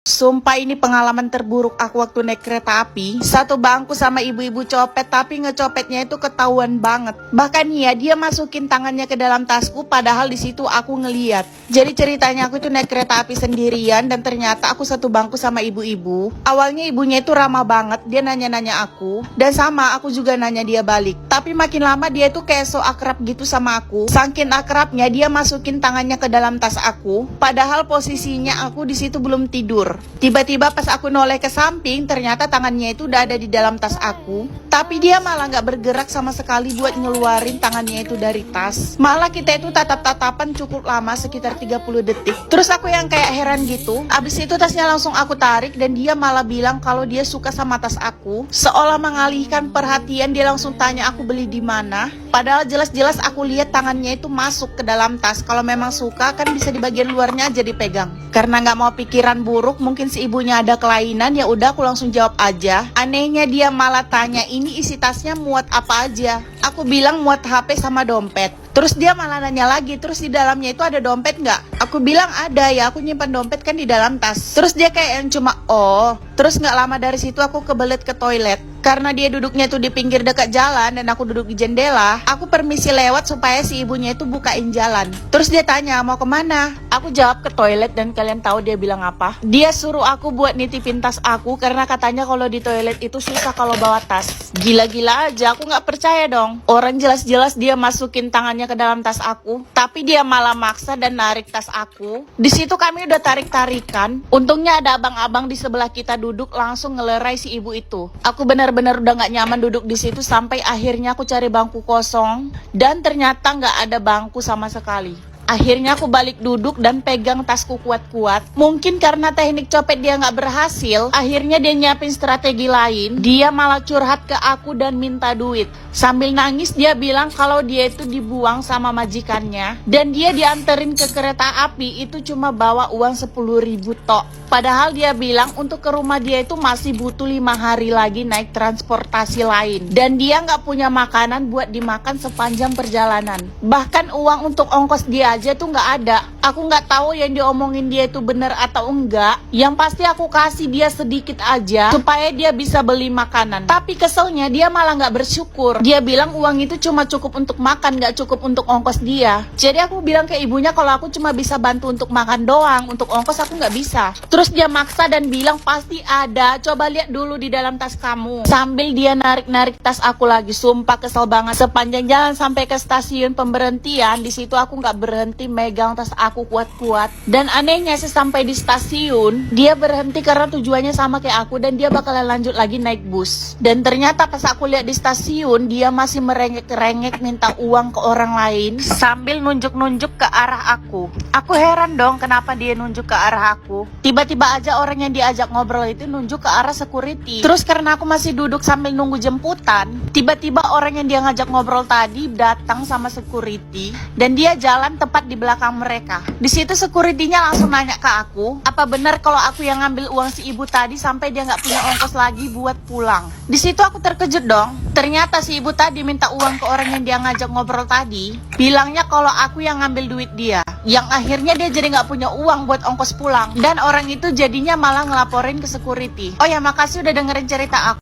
Sumpah ini pengalaman terburuk aku waktu naik kereta api. Satu bangku sama ibu-ibu copet, tapi ngecopetnya itu ketahuan banget. Bahkan ya dia masukin tangannya ke dalam tasku, padahal di situ aku ngeliat. Jadi ceritanya aku itu naik kereta api sendirian dan ternyata aku satu bangku sama ibu-ibu. Awalnya ibunya itu ramah banget, dia nanya-nanya aku. Dan sama aku juga nanya dia balik. Tapi makin lama dia itu kayak so akrab gitu sama aku. Saking akrabnya dia masukin tangannya ke dalam tas aku, padahal posisinya aku di situ belum tidur. Tiba-tiba pas aku noleh ke samping, ternyata tangannya itu udah ada di dalam tas aku. Tapi dia malah gak bergerak sama sekali buat ngeluarin tangannya itu dari tas. Malah kita itu tatap-tatapan cukup lama, sekitar 30 detik. Terus aku yang kayak heran gitu. Abis itu tasnya langsung aku tarik dan dia malah bilang kalau dia suka sama tas aku. Seolah mengalihkan perhatian, dia langsung tanya aku beli di mana. Padahal jelas-jelas aku lihat tangannya itu masuk ke dalam tas. Kalau memang suka kan bisa di bagian luarnya aja dipegang. Karena gak mau pikiran buruk, mungkin si ibunya ada kelainan, ya udah aku langsung jawab aja. Anehnya dia malah tanya ini isi tasnya muat apa aja. Aku bilang muat HP sama dompet. Terus dia malah nanya lagi, terus di dalamnya itu ada dompet nggak? Aku bilang ada ya, aku nyimpan dompet kan di dalam tas. Terus dia kayak yang cuma oh. Terus nggak lama dari situ aku kebelet ke toilet. Karena dia duduknya tuh di pinggir dekat jalan dan aku duduk di jendela, aku permisi lewat supaya si ibunya itu bukain jalan. Terus dia tanya mau kemana? Aku jawab ke toilet dan kalian tahu dia bilang apa? Dia suruh aku buat nitipin tas aku karena katanya kalau di toilet itu susah kalau bawa tas. Gila-gila aja, aku nggak percaya dong. Orang jelas-jelas dia masukin tangannya ke dalam tas aku, tapi dia malah maksa dan narik tas aku. Di situ kami udah tarik-tarikan. Untungnya ada abang-abang di sebelah kita duduk langsung ngelerai si ibu itu. Aku benar-benar udah nggak nyaman duduk di situ sampai akhirnya aku cari bangku kosong dan ternyata nggak ada bangku sama sekali. Akhirnya aku balik duduk dan pegang tasku kuat-kuat. Mungkin karena teknik copet dia nggak berhasil, akhirnya dia nyiapin strategi lain. Dia malah curhat ke aku dan minta duit. Sambil nangis dia bilang kalau dia itu dibuang sama majikannya. Dan dia dianterin ke kereta api itu cuma bawa uang 10.000 tok. Padahal dia bilang untuk ke rumah dia itu masih butuh 5 hari lagi naik transportasi lain. Dan dia nggak punya makanan buat dimakan sepanjang perjalanan. Bahkan uang untuk ongkos dia aja tuh nggak ada. Aku nggak tahu yang diomongin dia itu benar atau enggak. Yang pasti aku kasih dia sedikit aja supaya dia bisa beli makanan. Tapi keselnya dia malah nggak bersyukur. Dia bilang uang itu cuma cukup untuk makan, nggak cukup untuk ongkos dia. Jadi aku bilang ke ibunya kalau aku cuma bisa bantu untuk makan doang, untuk ongkos aku nggak bisa. Terus dia maksa dan bilang pasti ada. Coba lihat dulu di dalam tas kamu. Sambil dia narik-narik tas aku lagi. Sumpah kesel banget. Sepanjang jalan sampai ke stasiun pemberhentian, di situ aku nggak berhenti megang tas aku kuat-kuat. Dan anehnya sesampai di stasiun, dia berhenti karena tujuannya sama kayak aku dan dia bakalan lanjut lagi naik bus. Dan ternyata pas aku lihat di stasiun, dia masih merengek-rengek minta uang ke orang lain sambil nunjuk-nunjuk ke arah aku. Aku heran dong kenapa dia nunjuk ke arah aku. Tiba-tiba aja orang yang diajak ngobrol itu nunjuk ke arah security. Terus karena aku masih duduk sambil nunggu jemputan, tiba-tiba orang yang dia ngajak ngobrol tadi datang sama security dan dia jalan tepat di belakang mereka. Di situ security-nya langsung nanya ke aku, apa benar kalau aku yang ngambil uang si ibu tadi sampai dia nggak punya ongkos lagi buat pulang. Di situ aku terkejut dong. Ternyata si ibu tadi minta uang ke orang yang dia ngajak ngobrol tadi, bilangnya kalau aku yang ngambil duit dia. Yang akhirnya dia jadi nggak punya uang buat ongkos pulang. Dan orang itu jadinya malah ngelaporin ke security. Oh ya, makasih udah dengerin cerita aku.